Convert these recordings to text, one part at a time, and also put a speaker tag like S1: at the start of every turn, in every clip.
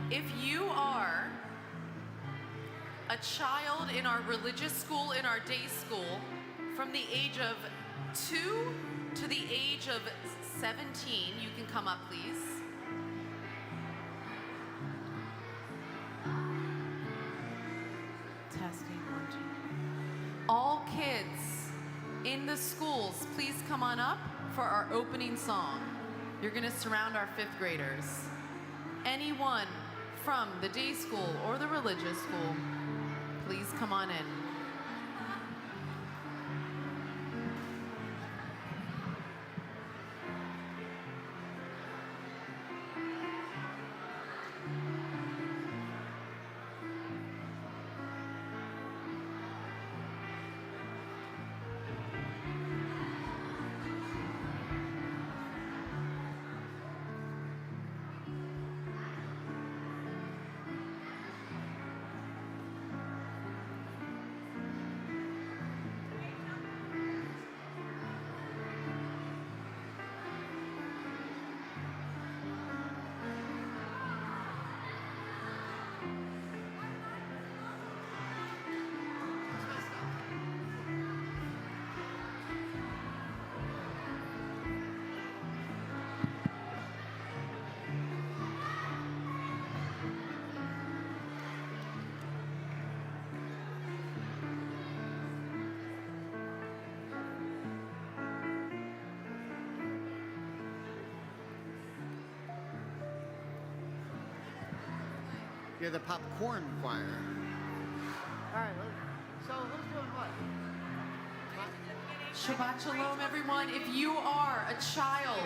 S1: If you are a child in our religious school, in our day school, from the age of 2 to the age of 17, you can come up, please. Testing 1, 2. All kids in the schools, please come on up for our opening song. You're going to surround our 5th graders. Anyone from the day school or the religious school, please come on in.
S2: You're the popcorn choir. All right, so who's doing what?
S1: Shabbat Shalom, everyone. If you are a child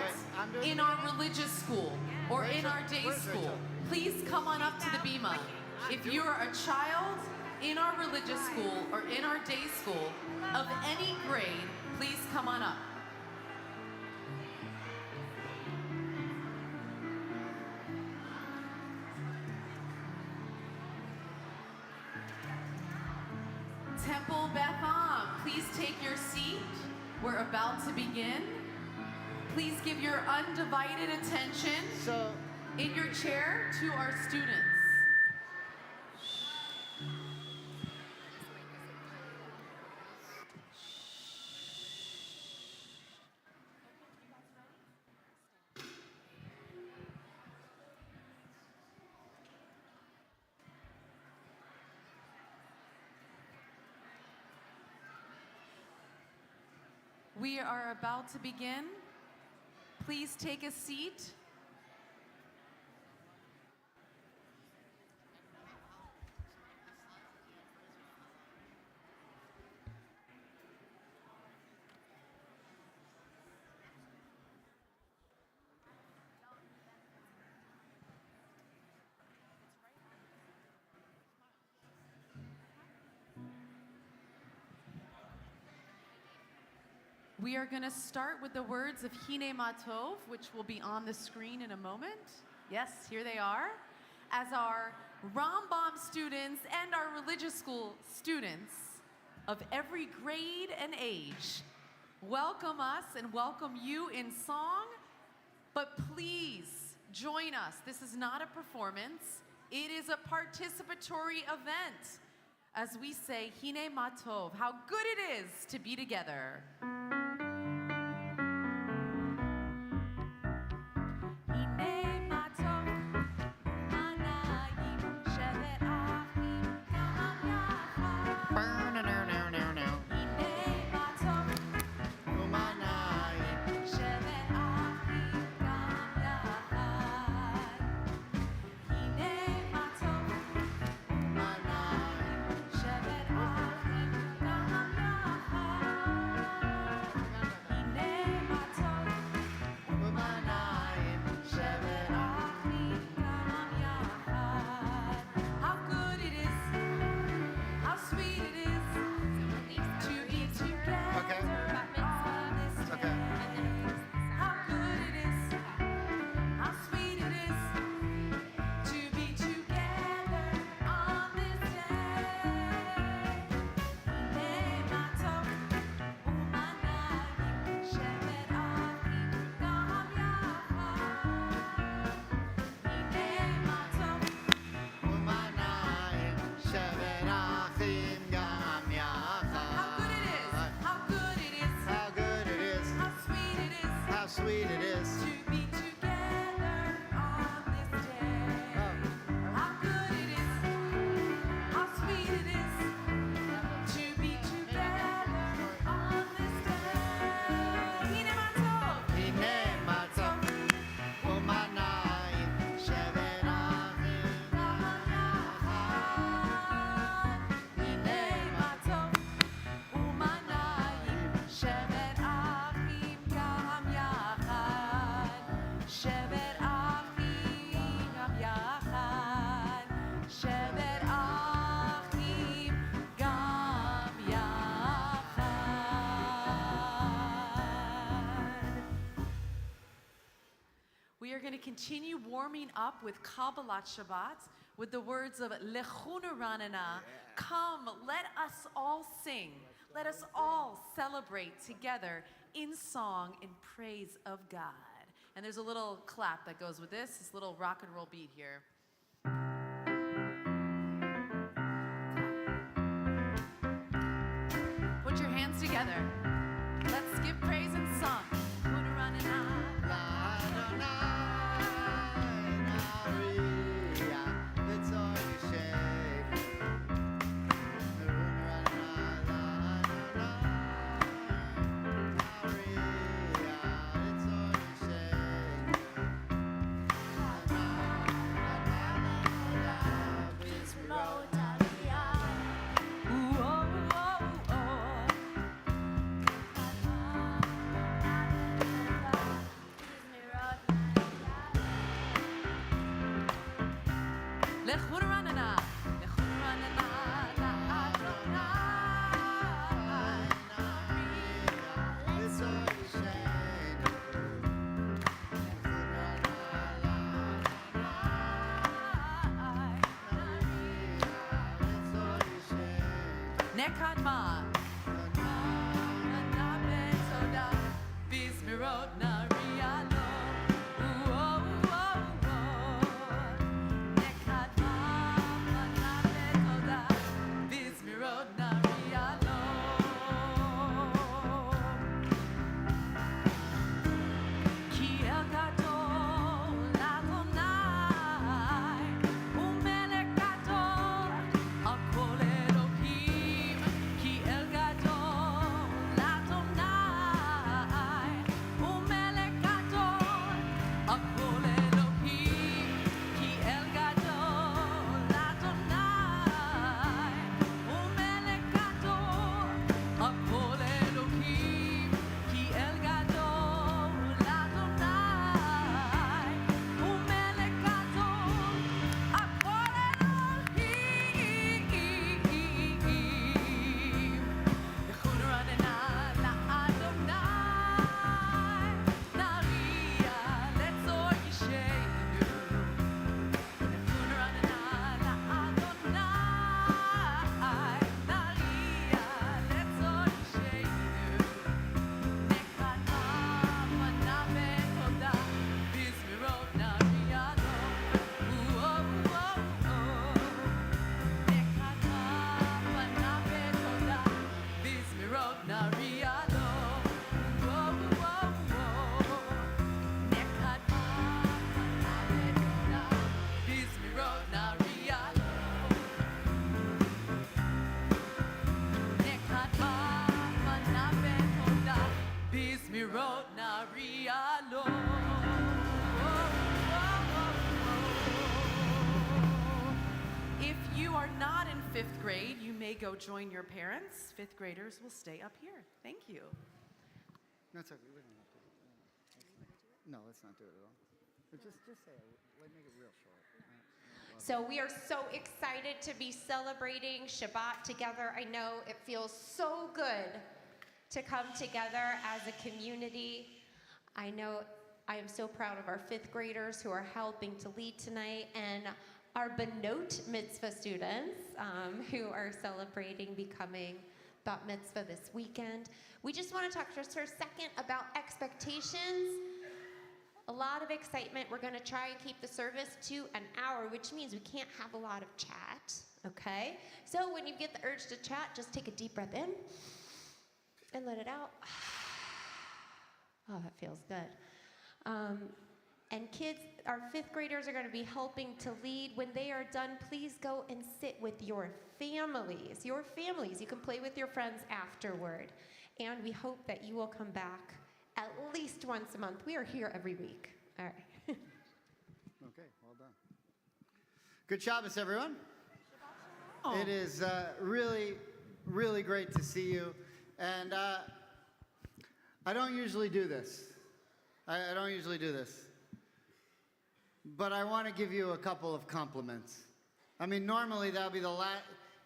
S1: in our religious school or in our day school, please come on up to the bima. If you are a child in our religious school or in our day school of any grade, please come on up. Temple Betham, please take your seat. We're about to begin. Please give your undivided attention in your chair to our students. We are about to begin. Please take a seat. We are going to start with the words of Hine Matov, which will be on the screen in a moment. Yes, here they are. As our Rambam students and our religious school students of every grade and age welcome us and welcome you in song, but please join us. This is not a performance. It is a participatory event. As we say, Hine Matov, how good it is to be together. continue warming up with Kabbalat Shabbat with the words of Lechunu Ranana. Come, let us all sing. Let us all celebrate together in song, in praise of God. And there's a little clap that goes with this little rock and roll beat here. Put your hands together. Let's give praise and song. Nekadma. If you are not in 5th grade, you may go join your parents. 5th graders will stay up here. Thank you.
S2: That's okay. We don't have to. No, let's not do it at all. But just say it. Make it real short.
S3: So we are so excited to be celebrating Shabbat together. I know it feels so good to come together as a community. I know I am so proud of our 5th graders who are helping to lead tonight, and our Benot Mitzvah students who are celebrating becoming Bat Mitzvah this weekend. We just want to talk just for a second about expectations. A lot of excitement. We're going to try and keep the service to an hour, which means we can't have a lot of chat, okay? So when you get the urge to chat, just take a deep breath in and let it out. Oh, that feels good. And kids, our 5th graders are going to be helping to lead. When they are done, please go and sit with your families. Your families. You can play with your friends afterward. And we hope that you will come back at least once a month. We are here every week. All right.
S2: Okay, well done. Good Shabbos, everyone.
S1: Oh.
S2: It is really, really great to see you. And I don't usually do this. I don't usually do this. But I want to give you a couple of compliments. I mean, normally that would be the last,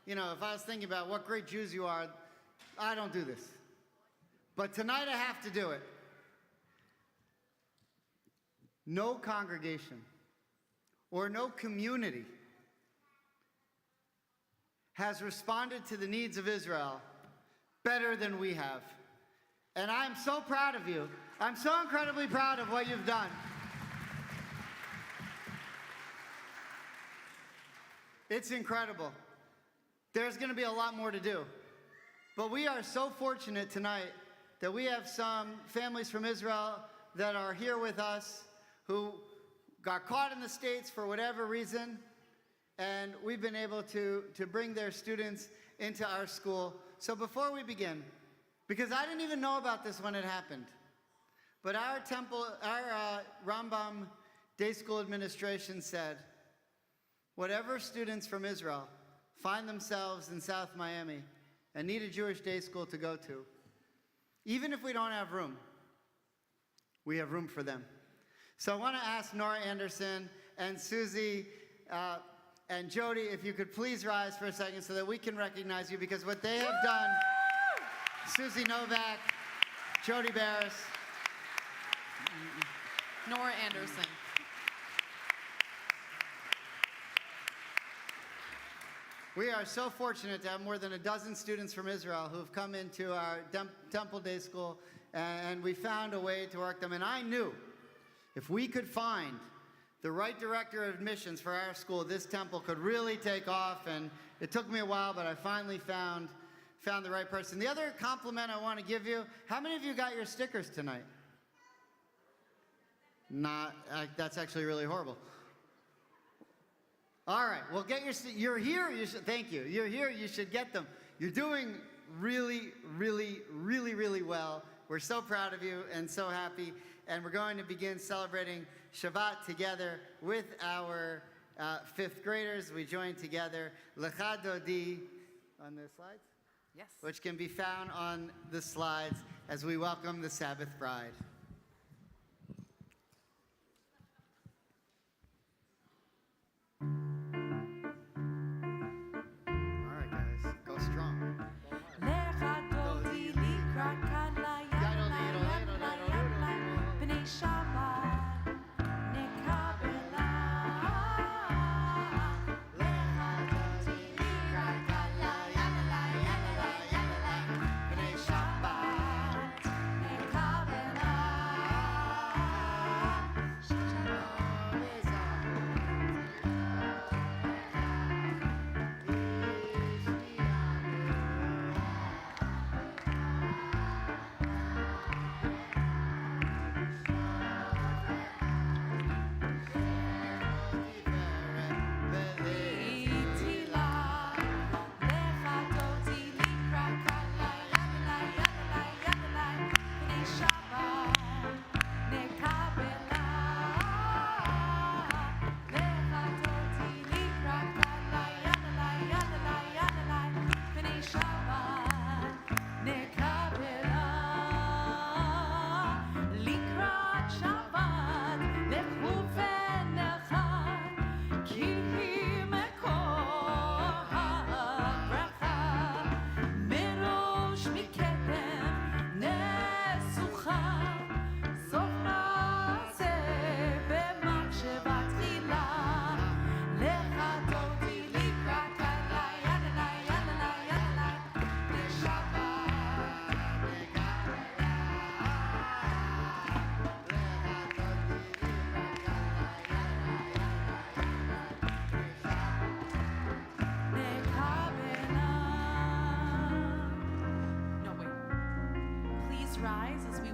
S2: if I was thinking about what great Jews you are, I don't do this. But tonight I have to do it. no congregation or no community has responded to the needs of Israel better than we have. And I'm so proud of you. I'm so incredibly proud of what you've done. It's incredible. There's going to be a lot more to do. But we are so fortunate tonight that we have some families from Israel that are here with us who got caught in the States for whatever reason, and we've been able to bring their students into our school. So before we begin, because I didn't even know about this when it happened, but our Rambam Day School administration said, whatever students from Israel find themselves in South Miami and need a Jewish day school to go to, even if we don't have room, we have room for them. So I want to ask Nora Anderson and Susie and Jody, if you could please rise for a second so that we can recognize you, because what they have done, Susie Novak, Jody Barris,
S1: Nora Anderson.
S2: we are so fortunate to have more than a dozen students from Israel who have come into our Temple Day School, and we found a way to work them. And I knew if we could find the right director of admissions for our school, this temple could really take off. And it took me a while, but I finally found the right person. The other compliment I want to give you, how many of you got your stickers tonight? That's actually really horrible. All right, well, you're here, thank you. You're here, you should get them. You're doing really, really, really, really well. We're so proud of you and so happy. And we're going to begin celebrating Shabbat together with our fifth graders. We join together Lecha Dodi on the slides?
S1: Yes.
S2: Which can be found on the slides as we welcome the Sabbath bride.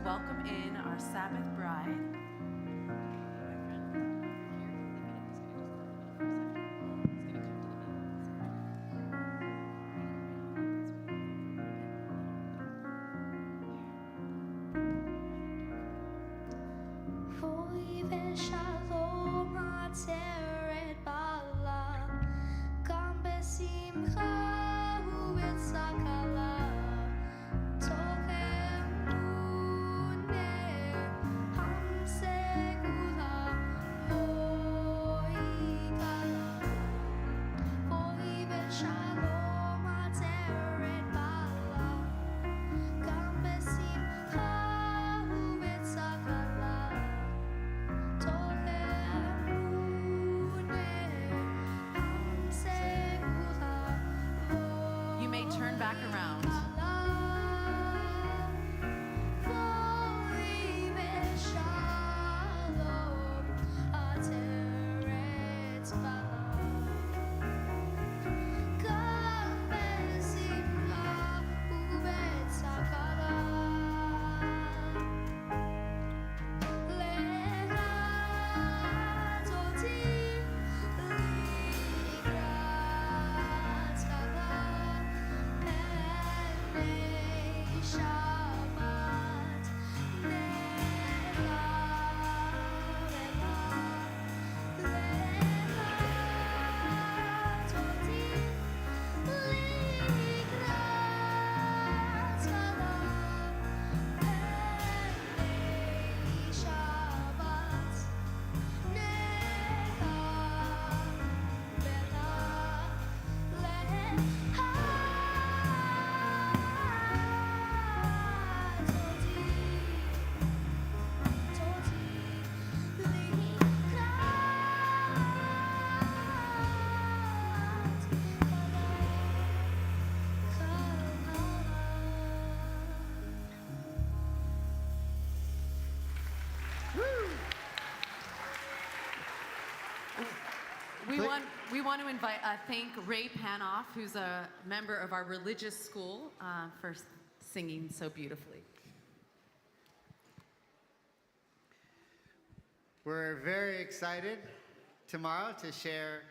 S1: Welcome in our Sabbath bride.
S4: Told
S1: round. We want to thank Ray Panoff, who's a member of our religious school, for singing so beautifully.
S2: We're very excited tomorrow to share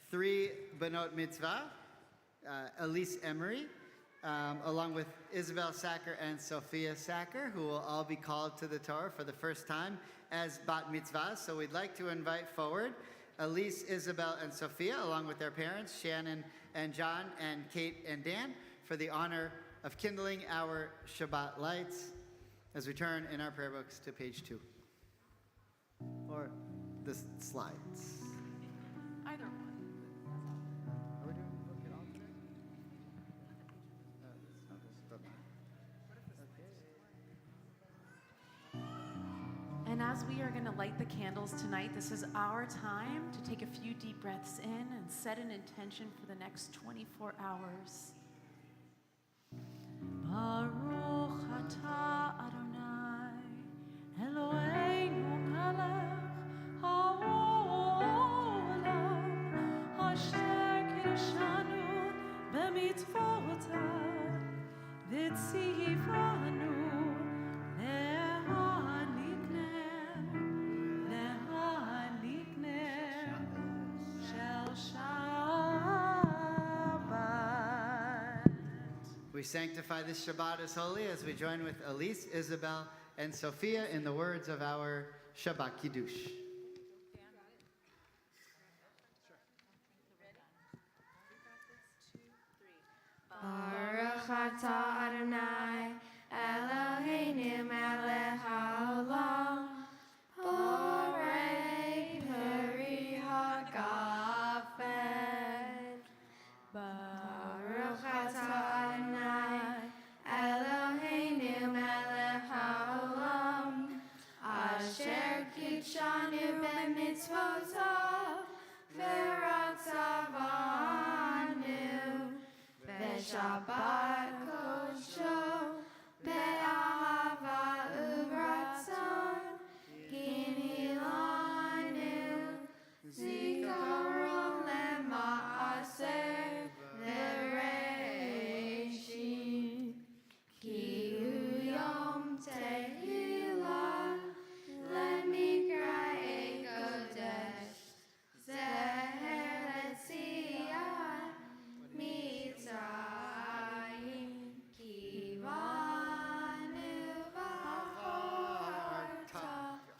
S2: 3 Banot Mitzvah, Elise Emery, along with Isabel Sacker and Sophia Sacker, who will all be called to the Torah for the first time as Bat Mitzvah. So we'd like to invite forward Elise, Isabel, and Sophia, along with their parents, Shannon and John, and Kate and Dan, for the honor of kindling our Shabbat lights as we turn in our prayer books to page 2. Or the slides.
S1: Either one.
S2: Are we doing book it all today?
S1: And as we are going to light the candles tonight, this is our time to take a few deep breaths in and set an intention for the next 24 hours. Baruch atah Adonai Eloheinu melech haolam asher kiddushanu b'mitzvotav v'tzivanu
S2: We sanctify this Shabbat as holy as we join with Elise, Isabel, and Sophia in the words of our Shabbat Kiddush.
S4: Baruch atah Adonai Eloheinu melech haolam borei peri hagafen. Baruch atah Adonai Eloheinu melech haolam asher kitshanu b'mitzvotav v'ratzavanu Shabbat kosho be'ahava uvratzon kinilanu zikaron lema'aser l'reishim ki hu yom tehillah lemikra'ei kodesh zeher letziyah mitzrayim kivanu v'aharta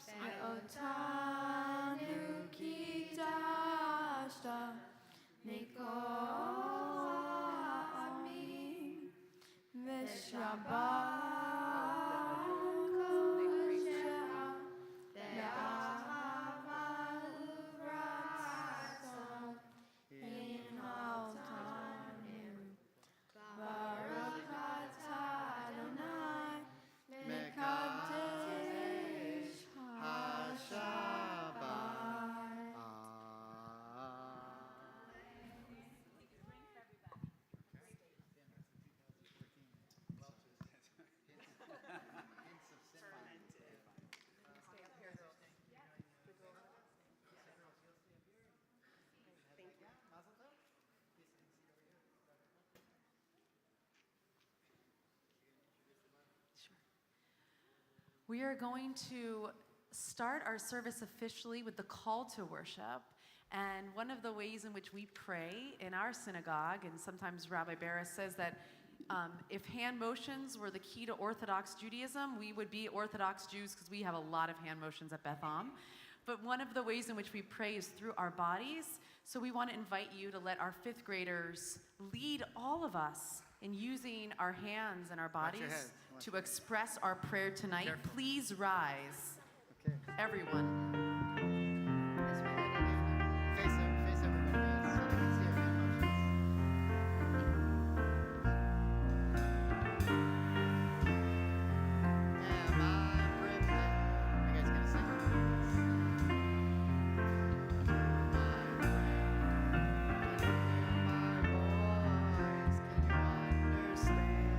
S4: ve'otanu kidashta mikol ha'amim v'shabbat kodshah be'ahava uvratzon in all time. Baruch atah Adonai mekadesh
S2: HaShabbat.
S1: We are going to start our service officially with the call to worship. And one of the ways in which we pray in our synagogue, and sometimes Rabbi Barris says that if hand motions were the key to Orthodox Judaism, we would be Orthodox Jews because we have a lot of hand motions at Beth Am. But one of the ways in which we pray is through our bodies. So we want to invite you to let our 5th graders lead all of us in using our hands and our
S2: Watch your
S1: bodies
S2: head. Watch
S1: to
S2: your head.
S1: express our prayer tonight.
S2: Careful.
S1: Please rise,
S2: Okay.
S1: everyone.
S2: Face everybody, guys, so they can see our hand motions. Am I prepared? You guys gonna sing? Can you hear my voice? Can you understand?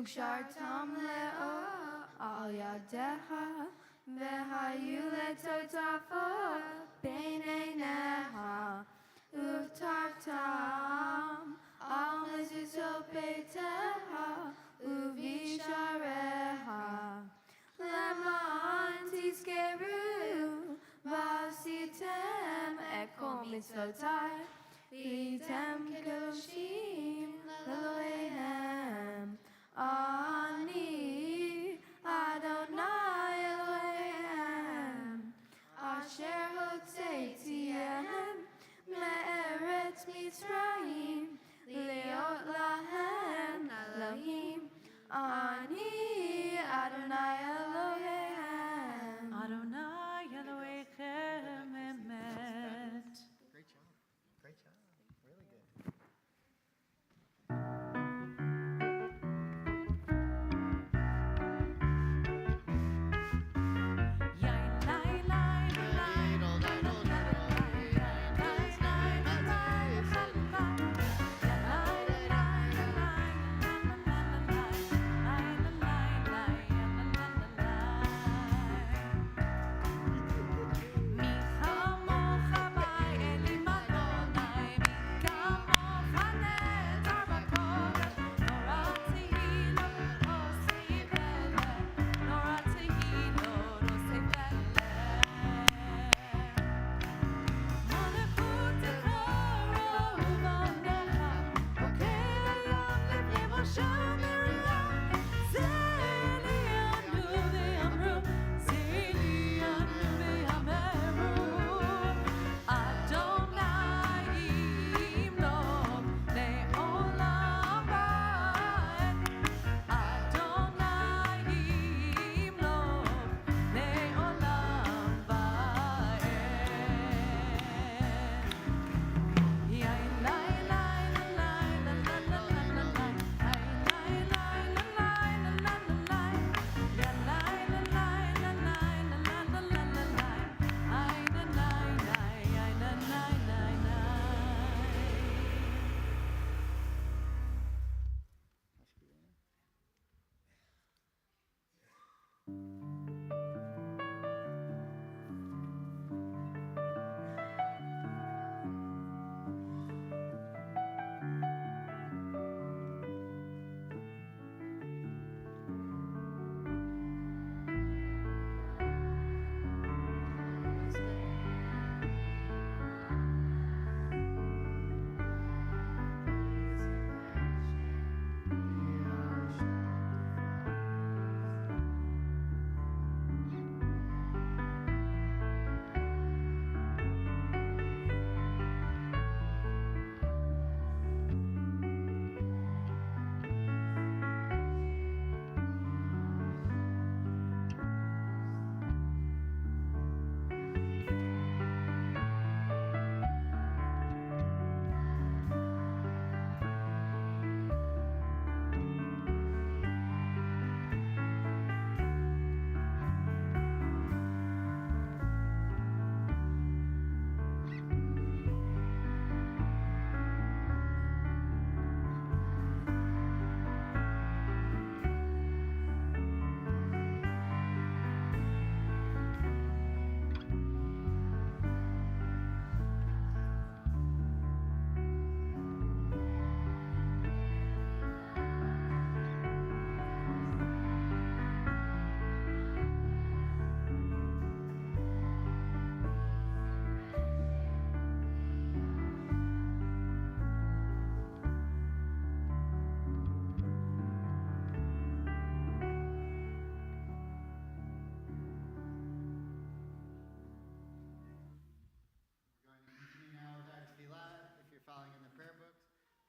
S4: ושרתם לאור על ידיך, והיו לטוטפות בין עיניך, ובטחתם על מזוזות ביתך ובשעריך, למען תזכרו ועשיתם את כל מצוותיי, והייתם קדושים לאלוהיהם. אני אדוני אלוהיהם, אשר הוצאתיהם מארץ מצרים, להיות להם אלוהים. אני אדוני אלוהיהם.
S1: Adonai Elohechem emet.
S2: Great job. Great job. Really good.
S1: Yain lai lai lai lai lai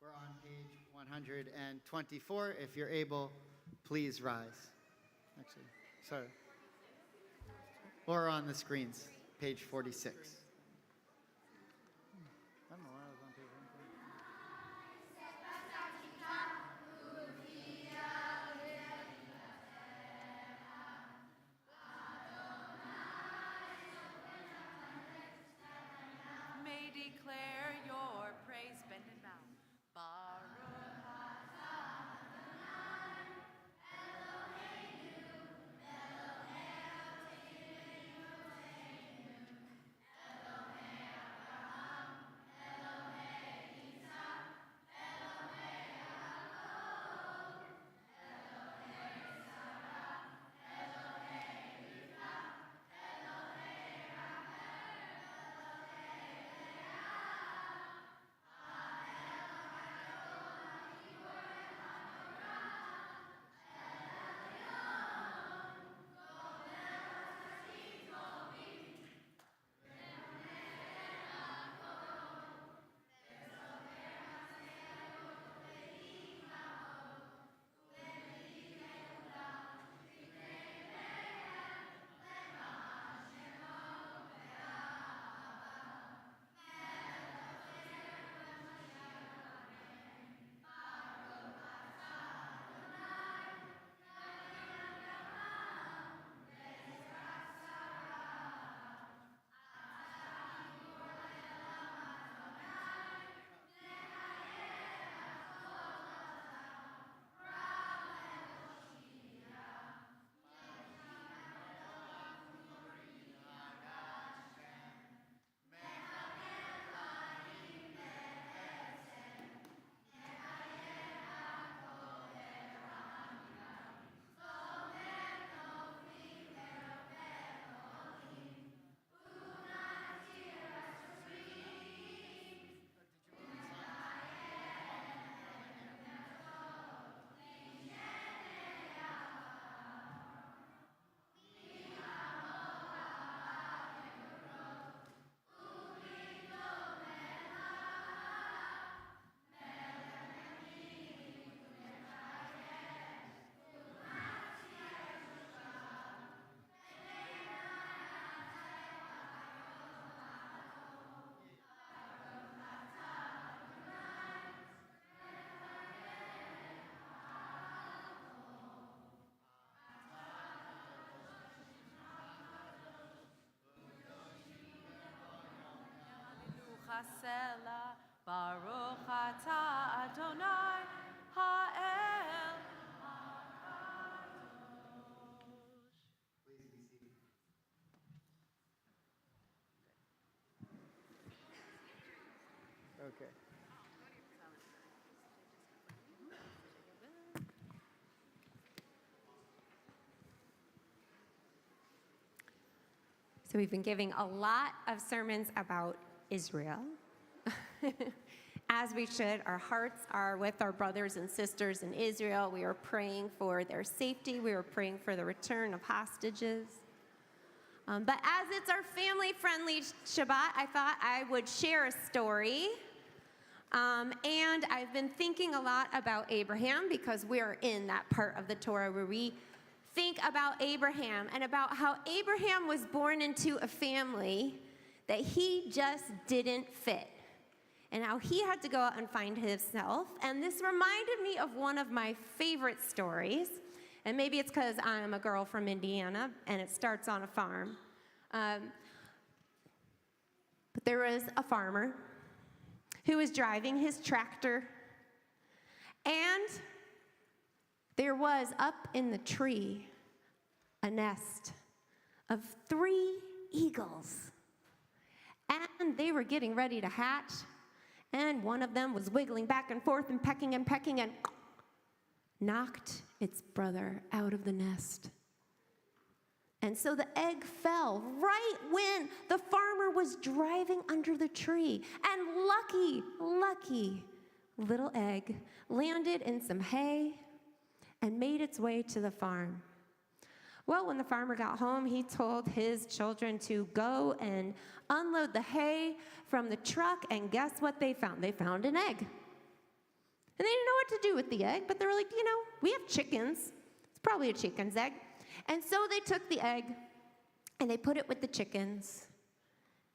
S2: We're on page 124. If you're able, please rise. Actually, sorry. Or on the screens, page 46. I don't know why I was on page 124.
S1: May declare your praise, bend and bow. Baruch atah Adonai, Chasela, Baruch Ata Adonai Ha'el.
S2: Okay.
S3: So we've been giving a lot of sermons about Israel. As we should, our hearts are with our brothers and sisters in Israel. We are praying for their safety. We are praying for the return of hostages. But as it's our family-friendly Shabbat, I thought I would share a story. And I've been thinking a lot about Abraham because we're in that part of the Torah where we think about Abraham and about how Abraham was born into a family that he just didn't fit. And how he had to go out and find himself. And this reminded me of one of my favorite stories. And maybe it's because I'm a girl from Indiana and it starts on a farm. But there was a farmer who was driving his tractor. And there was up in the tree a nest of 3 eagles. And they were getting ready to hatch. And one of them was wiggling back and forth and pecking and knocked its brother out of the nest. And so the egg fell right when the farmer was driving under the tree. And lucky little egg landed in some hay and made its way to the farm. Well, when the farmer got home, he told his children to go and unload the hay from the truck, and guess what they found? They found an egg. And they didn't know what to do with the egg, but they were like, we have chickens. It's probably a chicken's egg. And so they took the egg, and they put it with the chickens.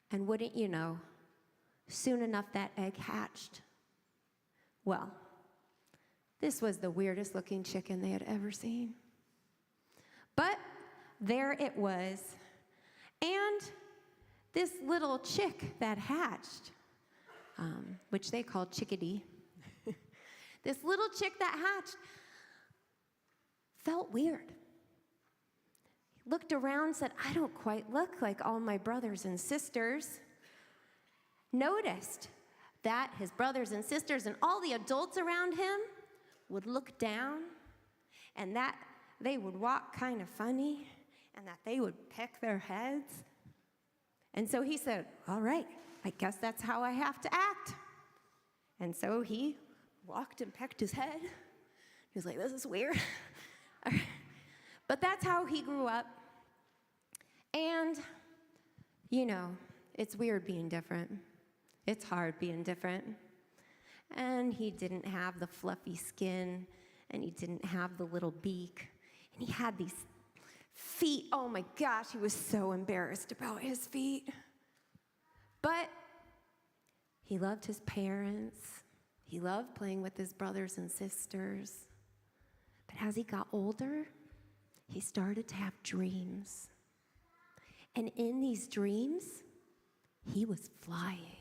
S3: And wouldn't you know, soon enough that egg hatched. Well, this was the weirdest looking chicken they had ever seen. But there it was. And this little chick that hatched, which they called chickadee, this little chick that hatched felt weird. He looked around, said, I don't quite look like all my brothers and sisters. Noticed that his brothers and sisters and all the adults around him would look down, and that they would walk kind of funny, and that they would peck their heads. And so he said, all right, I guess that's how I have to act. And so he walked and pecked his head. He was like, this is weird. But that's how he grew up. And, it's weird being different. It's hard being different. And he didn't have the fluffy skin, and he didn't have the little beak. And he had these feet. Oh my gosh, he was so embarrassed about his feet. But he loved his parents. He loved playing with his brothers and sisters. But as he got older, he started to have dreams. And in these dreams, he was flying.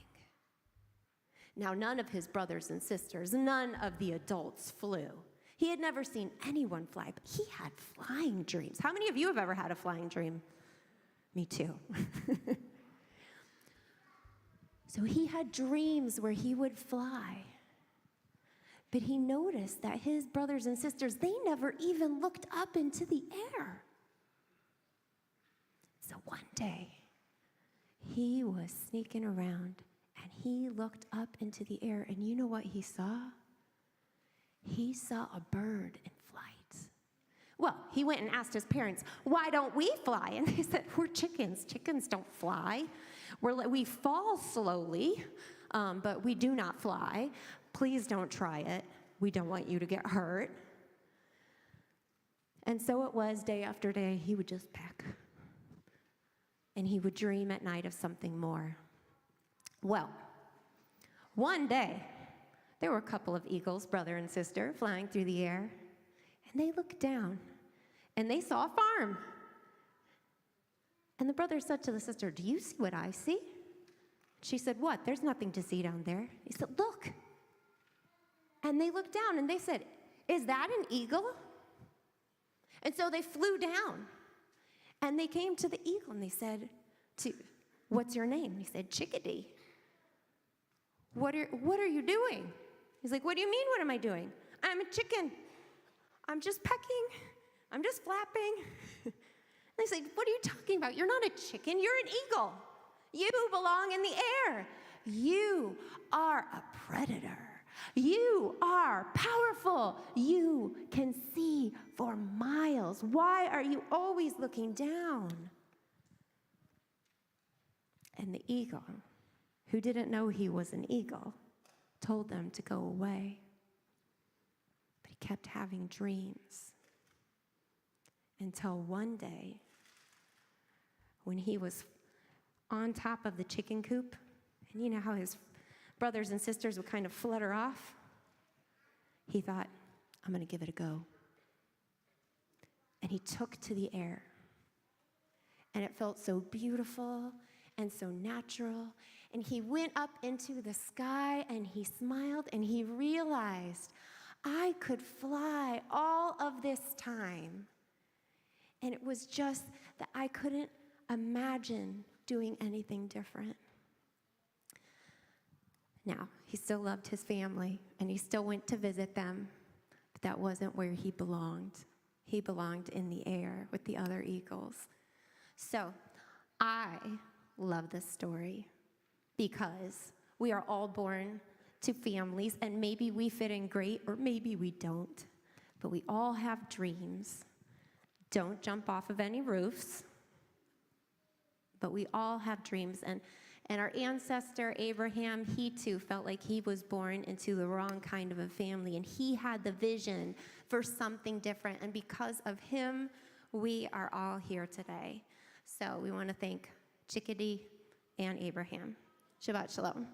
S3: Now, none of his brothers and sisters, none of the adults flew. He had never seen anyone fly, but he had flying dreams. How many of you have ever had a flying dream? Me too. So he had dreams where he would fly. But he noticed that his brothers and sisters, they never even looked up into the air. So one day, he was sneaking around, and he looked up into the air, and you know what he saw? He saw a bird in flight. Well, he went and asked his parents, why don't we fly? And they said, we're chickens. Chickens don't fly. We fall slowly, but we do not fly. Please don't try it. We don't want you to get hurt. And so it was day after day. He would just peck. And he would dream at night of something more. Well, one day, there were a couple of eagles, brother and sister, flying through the air. And they looked down, and they saw a farm. And the brother said to the sister, do you see what I see? She said, what? There's nothing to see down there. He said, look. And they looked down and they said, is that an eagle? And so they flew down and they came to the eagle and they said, what's your name? He said, Chickadee. What are you doing? He's like, what do you mean, what am I doing? I'm a chicken. I'm just pecking. I'm just flapping. And he's like, what are you talking about? You're not a chicken, you're an eagle. You belong in the air. You are a predator. You are powerful. You can see for miles. Why are you always looking down? And the eagle, who didn't know he was an eagle, told them to go away. But he kept having dreams until one day, when he was on top of the chicken coop, and you know how his brothers and sisters would kind of flutter off, he thought, I'm going to give it a go. And he took to the air. And it felt so beautiful and so natural. And he went up into the sky and he smiled and he realized, I could fly all of this time. And it was just that I couldn't imagine doing anything different. Now, he still loved his family and he still went to visit them, but that wasn't where he belonged. He belonged in the air with the other eagles. So I love this story because we are all born to families, and maybe we fit in great or maybe we don't, but we all have dreams. Don't jump off of any roofs, but we all have dreams. And our ancestor, Abraham, he too felt like he was born into the wrong kind of a family, and he had the vision for something different. And because of him, we are all here today. So we want to thank Chickadee and Abraham. Shabbat Shalom.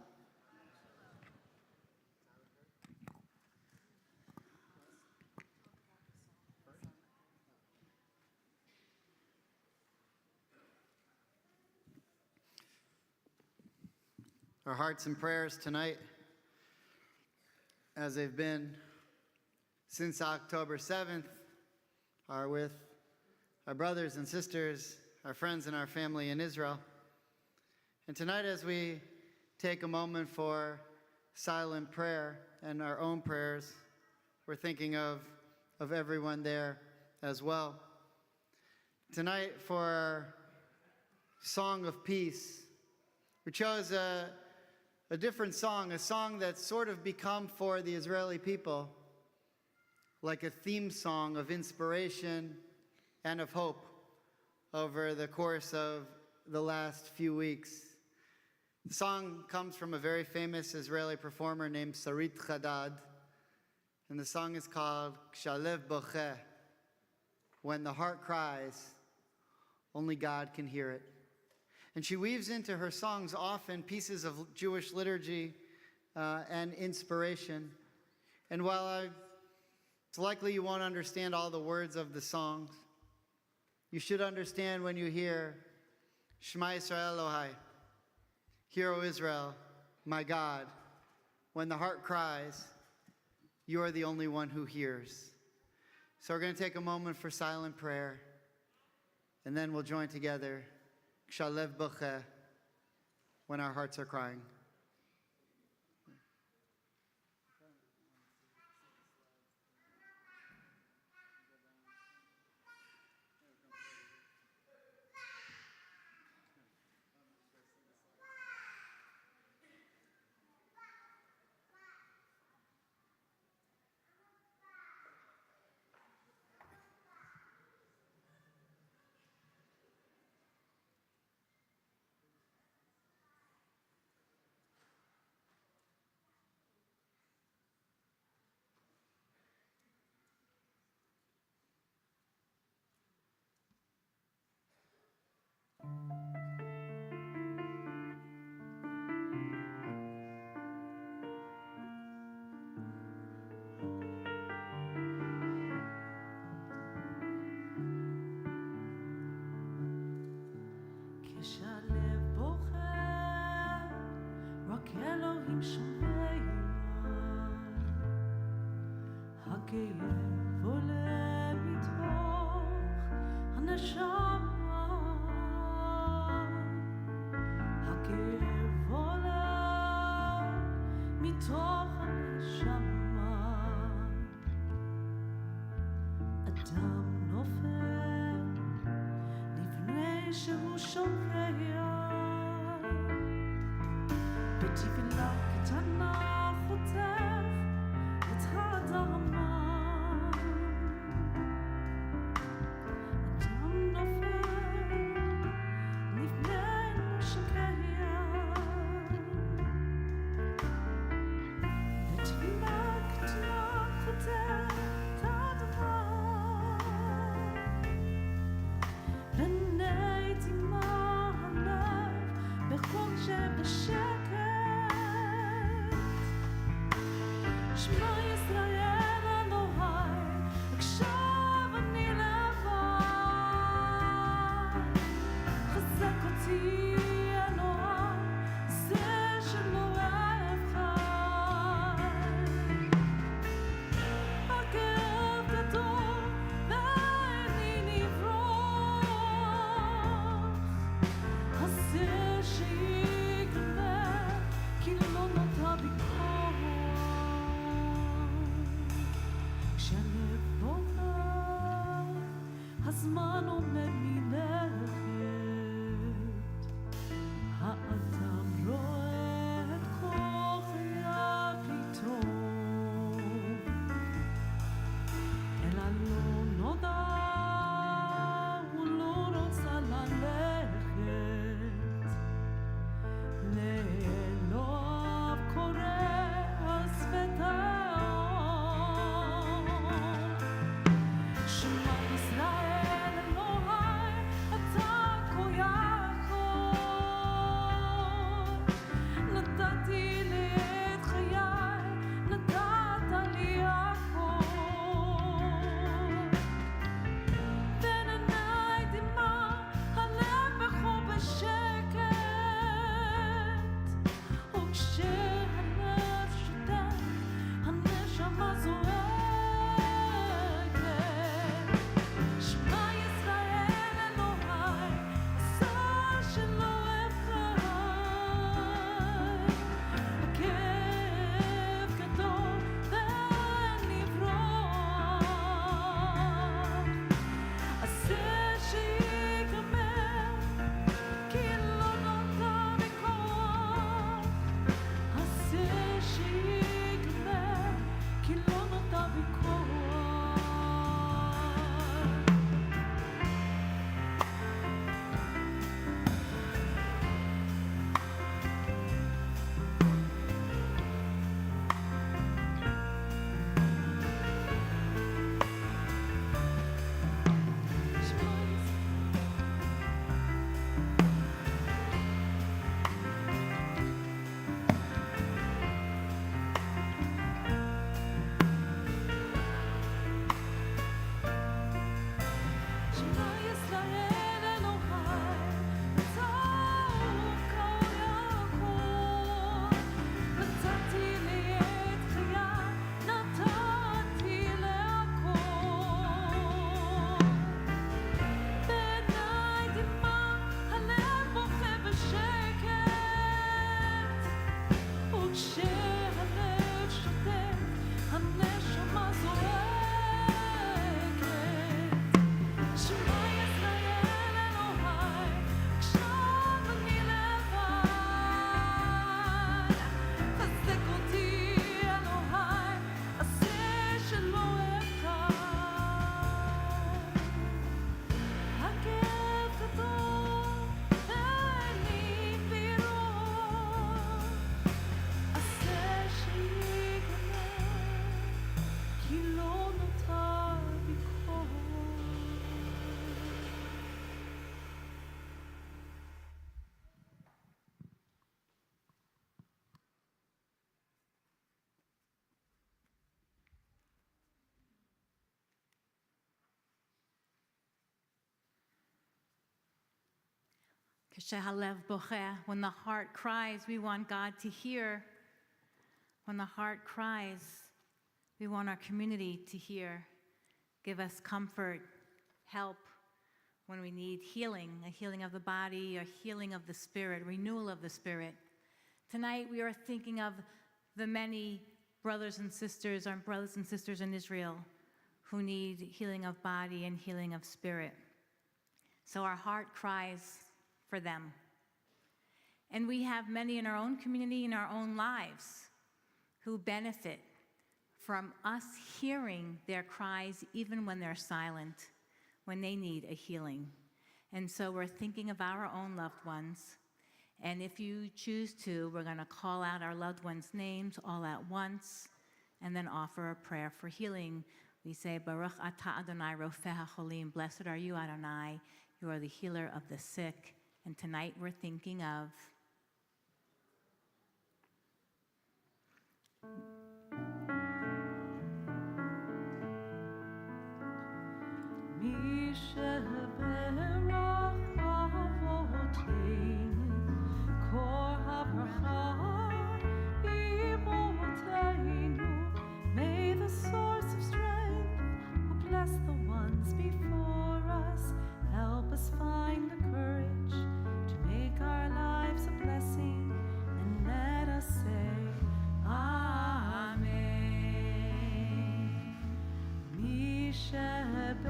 S2: Our hearts and prayers tonight, as they've been since October 7th, are with our brothers and sisters, our friends and our family in Israel. And tonight, as we take a moment for silent prayer and our own prayers, we're thinking of everyone there as well. Tonight, for our Song of Peace, we chose a different song, a song that's sort of become for the Israeli people like a theme song of inspiration and of hope over the course of the last few weeks. The song comes from a very famous Israeli performer named Sarit Chadad, and the song is called Kshalev Bocheh, When the Heart Cries, Only God Can Hear It. And she weaves into her songs often pieces of Jewish liturgy and inspiration. And while it's likely you won't understand all the words of the songs, you should understand when you hear Shema Yisrael Elohai, Hear, O Israel, my God. When the heart cries, you are the only one who hears. So we're going to take a moment for silent prayer, and then we'll join together. Kshalev Bocheh, when our hearts are crying.
S5: הכאב עולה מתוך הנשמה, הכאב עולה מתוך הנשמה. אדם נופל לפני שהוא שוקע, בתפילה קטנה חוטף את האדמה. אדם נופל לפני שהוא שוקע, בתפילה קטנה חוטף את האדמה. ונהייתי מהלב בחור שבשקט, שמע ישראל אלוהי, עכשיו אני לבד. חזק אותי אלוהי, זה שלא אבחר. הכאב גדול ואיני נברוח, עשה שיגמר כי לא נותר בי כוח. כשהלב בוכה הזמן עומד מלכת, האדם רואה את כל חייו פתאום, אל הלא נודע הוא לא רוצה ללכת, לאלוהיו קורא אז ותהום. שמע ישראל אלוהי, אתה כה יכול. נתתי לי את חיי, נתת לי הכל. בין עיניי דמעה, הלב בכה בשקט, וכשהלב שותק, הנשמה זועקת. שמע ישראל אלוהי, עשה שלא אבחר. הכאב גדול ואין לברוח, עשה שיגמר כי לא נותר בי כוח. עשה שיגמר כי לא נותר בי כוח. שמע ישראל אלוהי, אתה כל יכול. נתתי לי את חיי, נתתי להכל. בעיניי דמעה, הלב בוכה בשקט, וכשהלב שותק, הנשמה זועקת. שמע ישראל אלוהי, עכשיו אני לבד. חזק אותי אלוהי, עשה שלא אבחר. הכאב גדול ואיני נברוח, עשה שיגמר כי לא נותר בי כוח.
S6: כשהלב בוכה, when the heart cries, we want God to hear. When the heart cries, We want our community to hear, give us comfort, help when we need healing, a healing of the body, a healing of the spirit, renewal of the spirit. Tonight we are thinking of the many brothers and sisters, our brothers and sisters in Israel, who need healing of body and healing of spirit. So our heart cries for them. And we have many in our own community, in our own lives, who benefit from us hearing their cries even when they're silent, when they need a healing. And so we're thinking of our own loved ones. And if you choose to, we're going to call out our loved ones' names all at once and then offer a prayer for healing. We say, Baruch atah Adonai rofeh hacholim, blessed are you, Adonai, you are the healer of the sick. And tonight we're thinking of
S5: מי שברך אבותינו, קור הברכה אמותינו. May the source of strength, who bless the ones before us, help us find the courage to make our lives a blessing, and let us say, Amen. מי שברך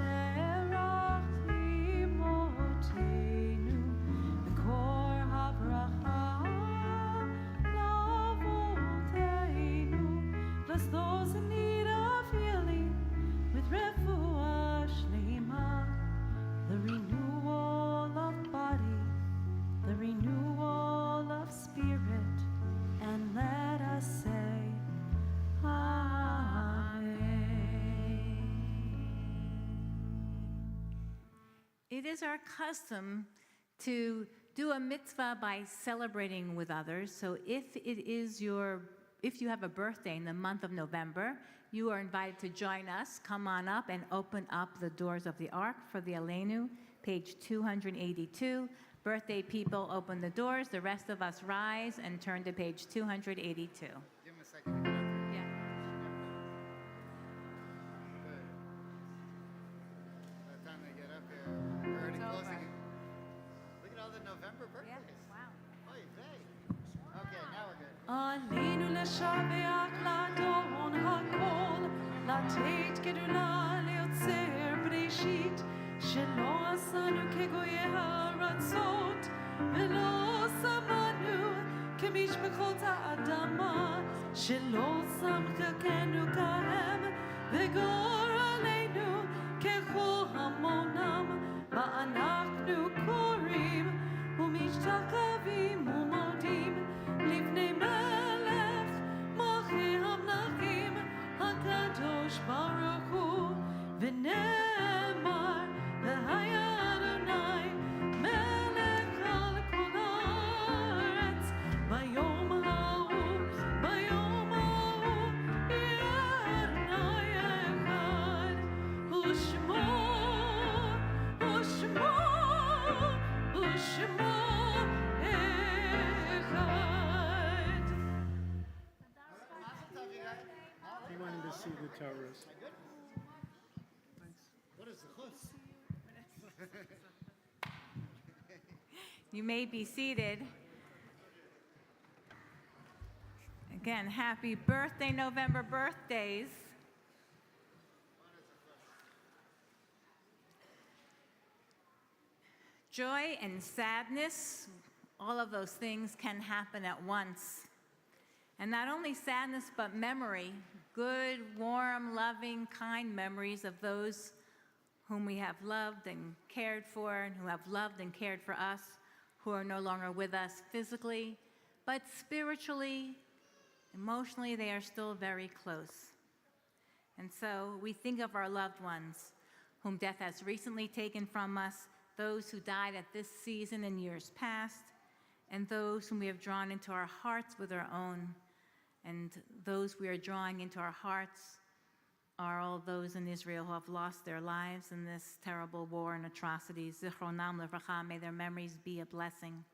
S5: אמותינו, מקור הברכה לאבותינו. Bless those in need of healing with refuah shlema, the renewal of body, the renewal of spirit, and let us say, Amen.
S6: it is our custom to do a mitzvah by celebrating with others. So if you have a birthday in the month of November, you are invited to join us. Come on up and open up the doors of the Ark for the Aleinu, page 282. Birthday people, open the doors. The rest of us rise and turn to page 282.
S2: Give him a second to get up here.
S6: Yeah.
S2: By the time they get up here, we're already
S6: It's
S2: closing
S6: over.
S2: it. Look at all the November birthdays.
S6: Wow.
S2: Oy vey. Okay, now we're good.
S5: עלינו לשבח לאדון הכל, לתת גדולה ליוצר בראשית, שלא עשנו כגויי הארצות, ולא שמנו כמשפחות האדמה, שלא שם חלקנו כהם, וגורלנו ככל המונם, ואנחנו קוראים ומשתחווים ומודים לפני מלך מלכי המלכים הקדוש ברוך הוא, ונאמר והיה אדוני מלך על כל הארץ. ביום ההוא יהיה אדוני אחד, ושמו אחד.
S2: Mazel tov, you guys.
S7: He wanted to see the Torahs.
S2: What is the chutz?
S6: You may be seated. Again, happy birthday, November birthdays. Joy and sadness, all of those things can happen at once. And not only sadness, but memory, good, warm, loving, kind memories of those whom we have loved and cared for, and who have loved and cared for us, who are no longer with us physically, but spiritually, emotionally, they are still very close. And so we think of our loved ones whom death has recently taken from us, those who died at this season in years past, and those whom we have drawn into our hearts with our own. And those we are drawing into our hearts are all those in Israel who have lost their lives in this terrible war and atrocities. Zichronam levracha, may their memories be a blessing.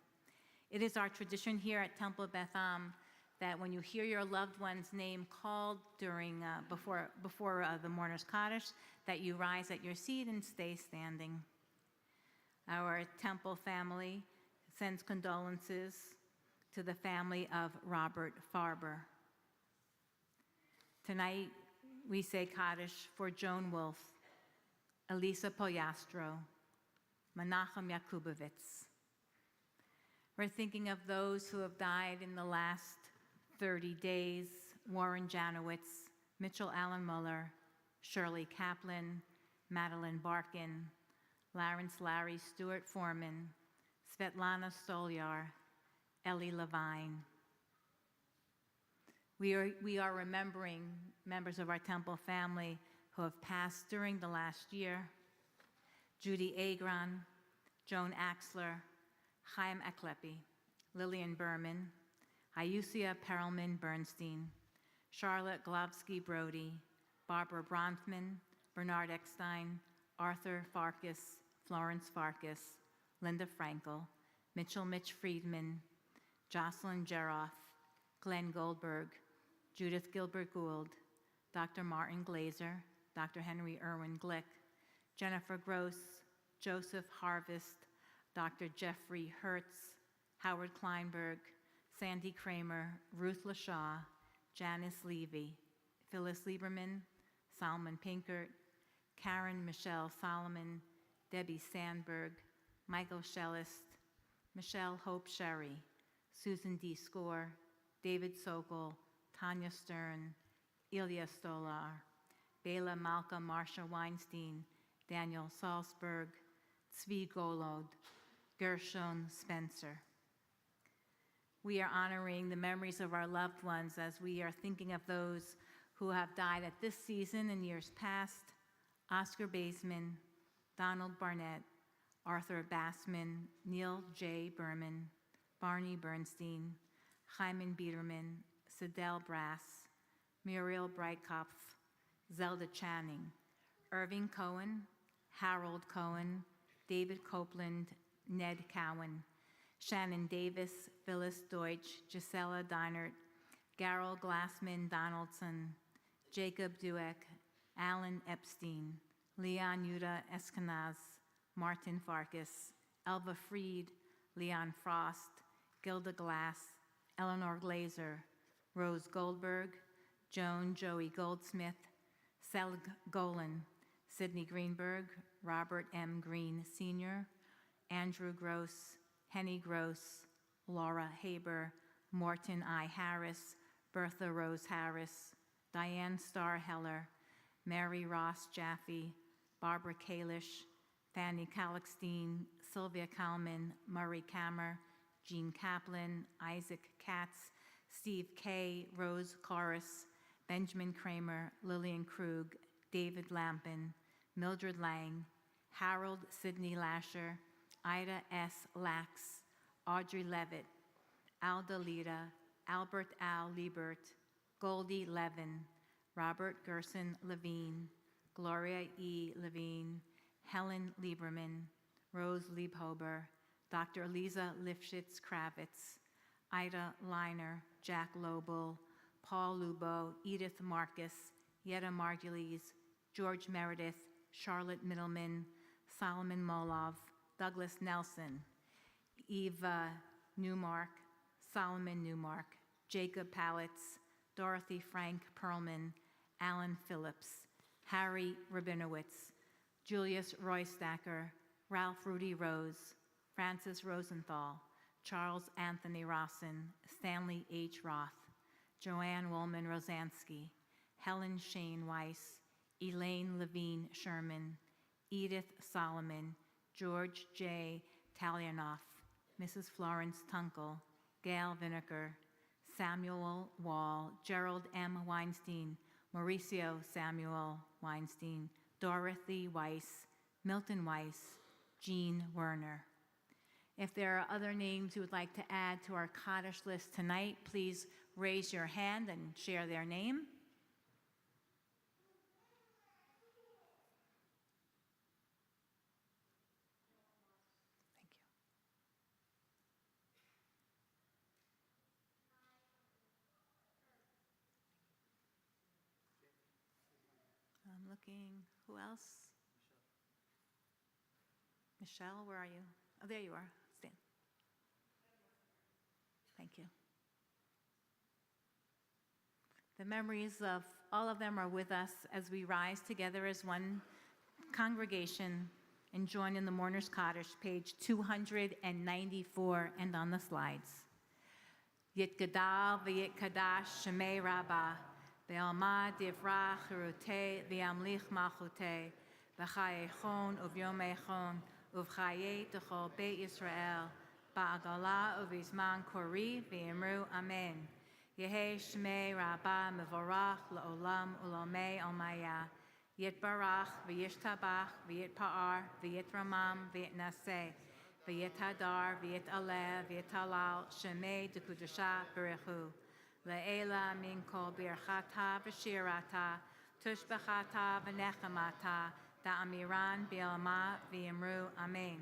S6: It is our tradition here at Temple Beth Am that when you hear your loved one's name called during before the mourner's Kaddish, that you rise at your seat and stay standing. Our temple family sends condolences to the family of Robert Farber. Tonight, we say Kaddish for Joan Wolf, Elisa Poyastro, Menachem Yakubovitz. We're thinking of those who have died in the last 30 days: Warren Janowitz, Mitchell Allen Muller, Shirley Kaplan, Madeline Barkin, Lawrence Larry Stewart Foreman, Svetlana Stolyar, Ellie Levine. We are remembering members of our temple family who have passed during the last year: Judy Agron, Joan Axler, Chaim Eklepi, Lillian Berman, Ayusia Perelman Bernstein, Charlotte Glovsky Brody, Barbara Bronfman, Bernard Eckstein, Arthur Farkas, Florence Farkas, Linda Frankel, Mitch Friedman, Jocelyn Jeroff, Glenn Goldberg, Judith Gilbert Gould, Dr. Martin Glazer, Dr. Henry Irwin Glick, Jennifer Gross, Joseph Harvest, Dr. Jeffrey Hertz, Howard Kleinberg, Sandy Kramer, Ruth LaShaw, Janice Levy, Phyllis Lieberman, Solomon Pinkert, Karen Michelle Solomon, Debbie Sandberg, Michael Schellist, Michelle Hope Sherry, Susan D. Score, David Sokol, Tanya Stern, Ilya Stolar, Bela Malka Marsha Weinstein, Daniel Salzberg, Tzvi Golod, Gershon Spencer. We are honoring the memories of our loved ones as we are thinking of those who have died at this season and years past: Oscar Baseman, Donald Barnett, Arthur Bassman, Neil J. Berman, Barney Bernstein, Hyman Biederman, Sidel Brass, Muriel Breitkopf, Zelda Channing, Irving Cohen, Harold Cohen, David Copeland, Ned Cowan, Shannon Davis, Phyllis Deutsch, Gisela Deinert, Garrel Glassman Donaldson, Jacob Dueck, Alan Epstein, Leon Yuda Eskenazi, Martin Farkas, Elva Fried, Leon Frost, Gilda Glass, Eleanor Glazer, Rose Goldberg, Joan Joey Goldsmith, Selg Golan, Sidney Greenberg, Robert M. Green Sr., Andrew Gross, Henny Gross, Laura Haber, Morton I. Harris, Bertha Rose Harris, Diane Starr Heller, Mary Ross Jaffe, Barbara Kalish, Fanny Kalkstein, Sylvia Kalman, Murray Kammer, Jean Kaplan, Isaac Katz, Steve Kay, Rose Corris, Benjamin Kramer, Lillian Krug, David Lampin, Mildred Lang, Harold Sidney Lasher, Ida S. Lax, Audrey Levitt, Alda Lita, Albert Al Liebert, Goldie Levin, Robert Gerson Levine, Gloria E. Levine, Helen Lieberman, Rose Liebhober, Dr. Lisa Lifshitz Kravitz, Ida Leiner, Jack Lobel, Paul Lubo, Edith Marcus, Yetta Margulies, George Meredith, Charlotte Middleman, Solomon Molov, Douglas Nelson, Eva Newmark, Solomon Newmark, Jacob Palitz, Dorothy Frank Perlman, Alan Phillips, Harry Rabinowitz, Julius Roystacker, Ralph Rudy Rose, Francis Rosenthal, Charles Anthony Rossin, Stanley H. Roth, Joanne Woolman Rosansky, Helen Shane Weiss, Elaine Levine Sherman, Edith Solomon, George J. Talianoff, Mrs. Florence Tunkel, Gail Vinegar, Samuel Wall, Gerald M. Weinstein, Mauricio Samuel Weinstein, Dorothy Weiss, Milton Weiss, Jean Werner. If there are other names you would like to add to our Kaddish list tonight, please raise your hand and share their name. Thank you. looking. Who else? Michelle, where are you? Oh, there you are. Stand. Thank you. The memories of all of them are with us as we rise together as one congregation and join in the Mourner's Cottage, page 294, and on the slides. Yit Gadal v'yit Kadash Shemei Rabbah, v'alma divrach cherutei v'amlich malchutei, v'chayechon uvyomechon, uv'chayei t'chol Beit Yisrael, ba'agala uv'izman kori v'yimru amen. Yehi Shemei Rabbah mevorach la'olam u'lomei almaya. Yitbarach v'yishtabach v'yitpa'ar v'yitramam v'yitnaseh v'yithadar v'yitaleh v'yitalal shemei dekudusha berechu le'ela min kol birchata v'shirata tushbachata v'nechamata da'amiran b'yalma v'yimru amen.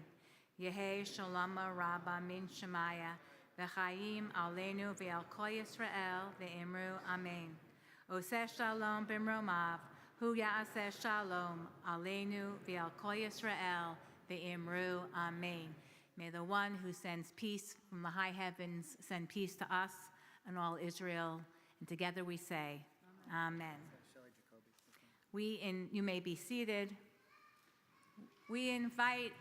S6: Yehi shalama rabba min shemaya v'chayim aleinu v'al kol Yisrael v'yimru amen. Oseh shalom b'mromav Hu ya'aseh shalom aleinu v'al kol Yisrael v'imru amen. May the one who sends peace from the high heavens send peace to us and all Israel. And together we say, Amen. You may be seated. We invite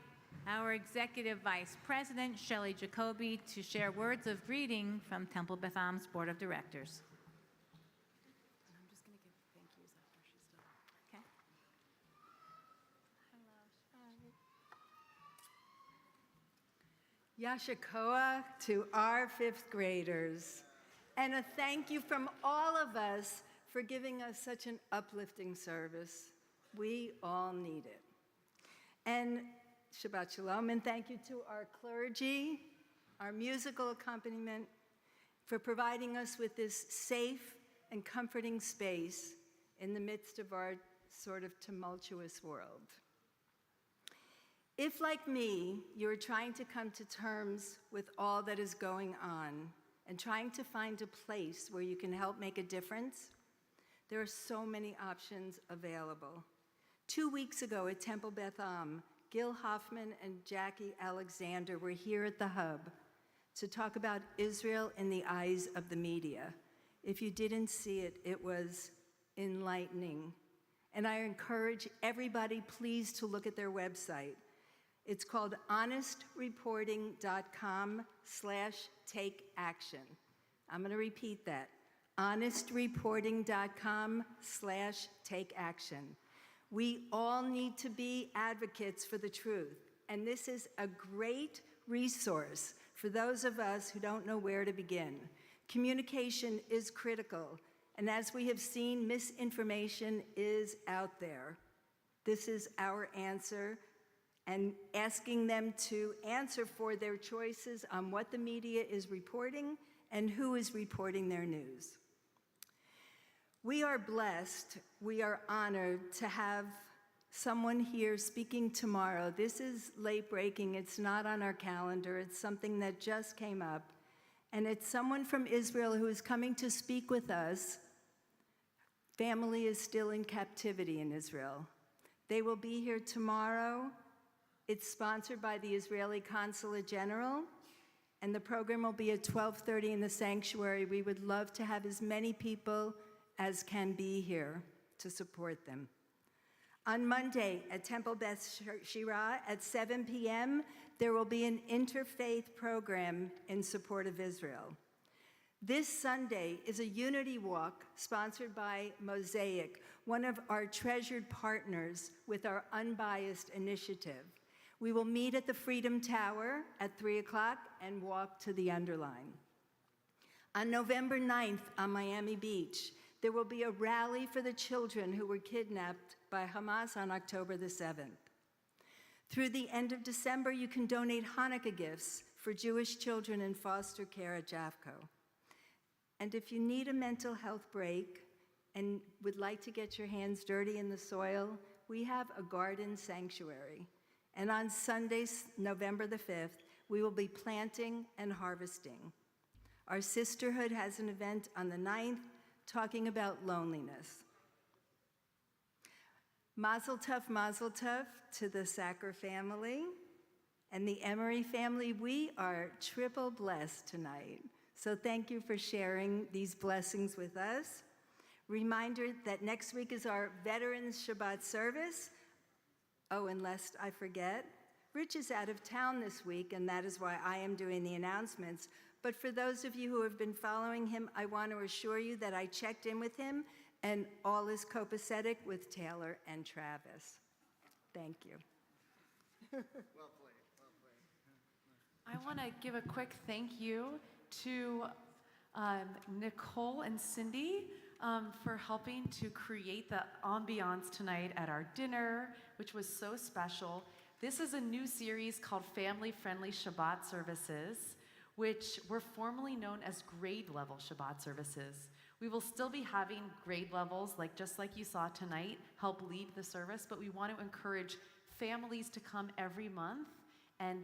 S6: our Executive Vice President, Shelley Jacoby, to share words of greeting from Temple Beth Am's Board of Directors.
S8: Yashakoa to our fifth graders, and a thank you from all of us for giving us such an uplifting service. We all need it. And Shabbat Shalom, and thank you to our clergy, our musical accompaniment, for providing us with this safe and comforting space in the midst of our sort of tumultuous world. If, like me, you're trying to come to terms with all that is going on and trying to find a place where you can help make a difference, there are so many options available. 2 weeks ago at Temple Beth Am, Gil Hoffman and Jackie Alexander were here at the Hub to talk about Israel in the eyes of the media. If you didn't see it, it was enlightening. And I encourage everybody, please, to look at their website. It's called honestreporting.com/takeaction. I'm going to repeat that. honestreporting.com/takeaction. We all need to be advocates for the truth, and this is a great resource for those of us who don't know where to begin. Communication is critical, and as we have seen, misinformation is out there. This is our answer, and asking them to answer for their choices on what the media is reporting and who is reporting their news. We are blessed, we are honored to have someone here speaking tomorrow. This is late breaking, it's not on our calendar, it's something that just came up. And it's someone from Israel who is coming to speak with us. Family is still in captivity in Israel. They will be here tomorrow. It's sponsored by the Israeli Consulate General, and the program will be at 12:30 in the sanctuary. We would love to have as many people as can be here to support them. On Monday at Temple Beth Shirah at 7 p.m., there will be an interfaith program in support of Israel. This Sunday is a unity walk sponsored by Mosaic, one of our treasured partners with our Unbiased initiative. We will meet at the Freedom Tower at 3 o'clock and walk to the Underline. On November 9th on Miami Beach, there will be a rally for the children who were kidnapped by Hamas on October the 7th. Through the end of December, you can donate Hanukkah gifts for Jewish children in foster care at JAFCO. And if you need a mental health break and would like to get your hands dirty in the soil, we have a garden sanctuary. And on Sunday, November the 5th, we will be planting and harvesting. Our sisterhood has an event on the 9th talking about loneliness. Mazel tov to the Sacker family and the Emery family. We are triple blessed tonight. So thank you for sharing these blessings with us. Reminder that next week is our Veterans Shabbat service. Oh, and lest I forget, Rich is out of town this week, and that is why I am doing the announcements. But for those of you who have been following him, I want to assure you that I checked in with him, and all is copacetic with Taylor and Travis. Thank you.
S2: Well played, well played.
S1: I want to give a quick thank you to Nicole and Cindy for helping to create the ambiance tonight at our dinner, which was so special. This is a new series called Family Friendly Shabbat Services, which were formerly known as grade level Shabbat services. We will still be having grade levels, just like you saw tonight, help lead the service, but we want to encourage families to come every month and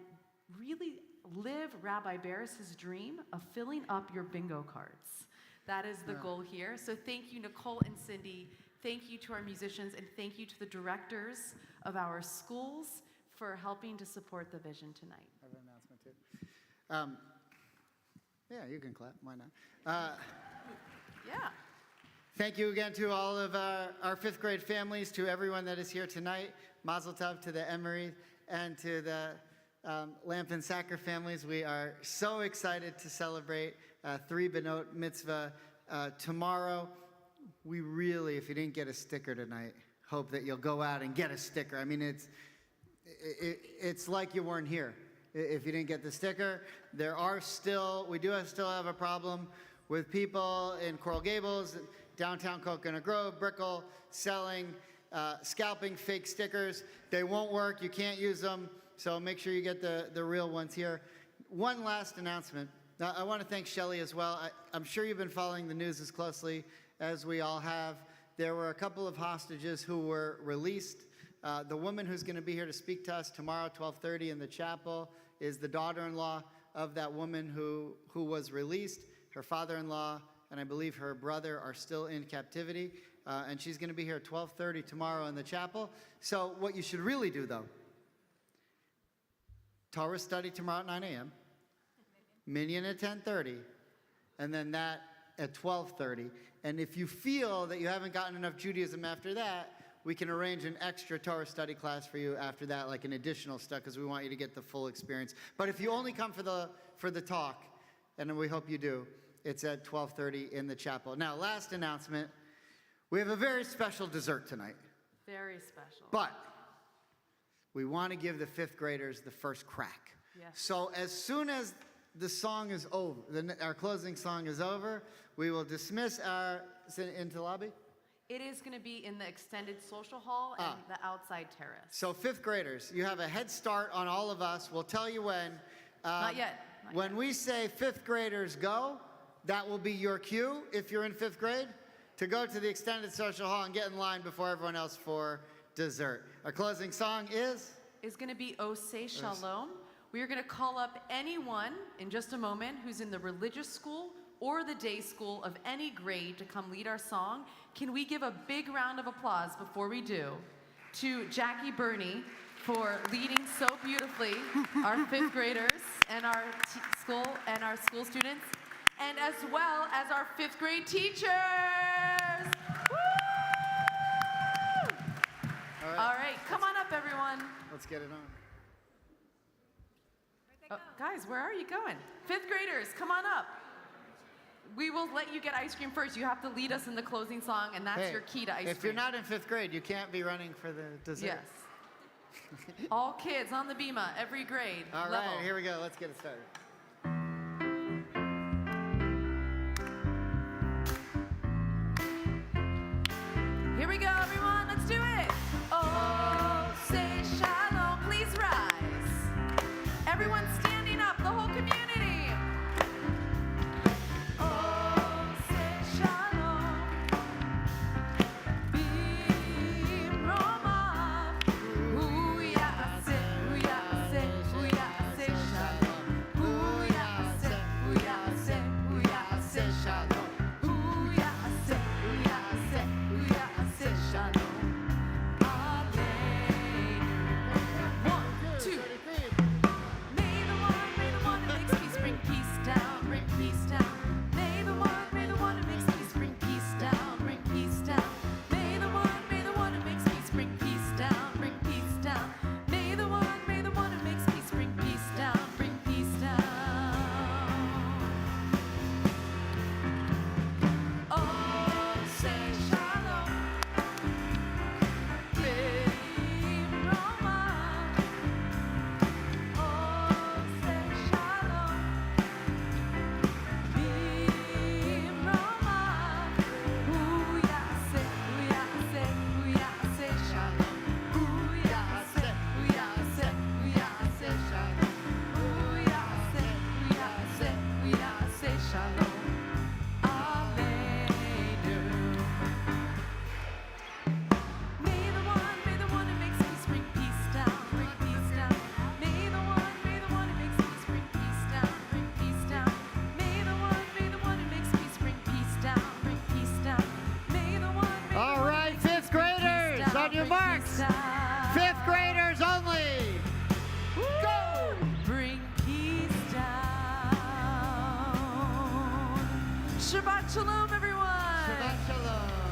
S1: really live Rabbi Barris's dream of filling up your bingo cards. That is the goal here. So thank you, Nicole and Cindy. Thank you to our musicians, and thank you to the directors of our schools for helping to support the vision tonight.
S2: I have an announcement too. Yeah, you can clap. Why not?
S1: Yeah.
S2: Thank you again to all of our fifth grade families, to everyone that is here tonight. Mazel tov to the Emery and to the Lamp and Sacker families. We are so excited to celebrate 3 Benot Mitzvah tomorrow. We really, if you didn't get a sticker tonight, hope that you'll go out and get a sticker. I mean, it's like you weren't here if you didn't get the sticker. We do still have a problem with people in Coral Gables, downtown Coconut Grove, Brickell, scalping fake stickers. They won't work. You can't use them. So make sure you get the real ones here. One last announcement. Now, I want to thank Shelley as well. I'm sure you've been following the news as closely as we all have. There were a couple of hostages who were released. The woman who's going to be here to speak to us tomorrow, 12:30 in the chapel, is the daughter-in-law of that woman who was released. Her father-in-law and I believe her brother are still in captivity. And she's going to be here at 12:30 tomorrow in the chapel. So what you should really do, though, Torah study tomorrow at 9 a.m., Minyan at 10:30, and then that at 12:30. And if you feel that you haven't gotten enough Judaism after that, we can arrange an extra Torah study class for you after that, like an additional stuff, because we want you to get the full experience. But if you only come for the talk, and we hope you do, it's at 12:30 in the chapel. Now, last announcement, we have a very special dessert tonight.
S1: Very special.
S2: But we want to give the fifth graders the first crack.
S1: Yes.
S2: So as soon as the song is over, our closing song is over, we will dismiss into the lobby.
S1: It is going to be in the extended social hall and the outside terrace.
S2: So fifth graders, you have a head start on all of us. We'll tell you when.
S1: Not yet.
S2: When we say fifth graders go, that will be your cue, if you're in fifth grade, to go to the extended social hall and get in line before everyone else for dessert. Our closing song is
S1: going to be Oseh Shalom. We are going to call up anyone in just a moment who's in the religious school or the day school of any grade to come lead our song. Can we give a big round of applause before we do to Jackie Burney for leading so beautifully our fifth graders and our school students, and as well as our fifth grade teachers. Woo! All right, come on up, everyone.
S2: Let's get it on.
S1: Oh, guys, where are you going? Fifth graders, come on up. We will let you get ice cream first. You have to lead us in the closing song, and that's your key to ice cream.
S2: If you're not in fifth grade, you can't be running for the dessert.
S1: Yes. All kids on the bima, every grade.
S2: All
S1: level.
S2: right, here we go. Let's get it started.
S1: Here we go, everyone. Let's do it. Oh, say shalom. Please rise. Everyone standing up, the whole community. Oh, say shalom. Bim romav. Uyase, uyase, uyase shalom. Uyase, uyase, uyase shalom. Uyase, uyase, uyase shalom. Shalom, everyone.
S2: Shabbat Shalom.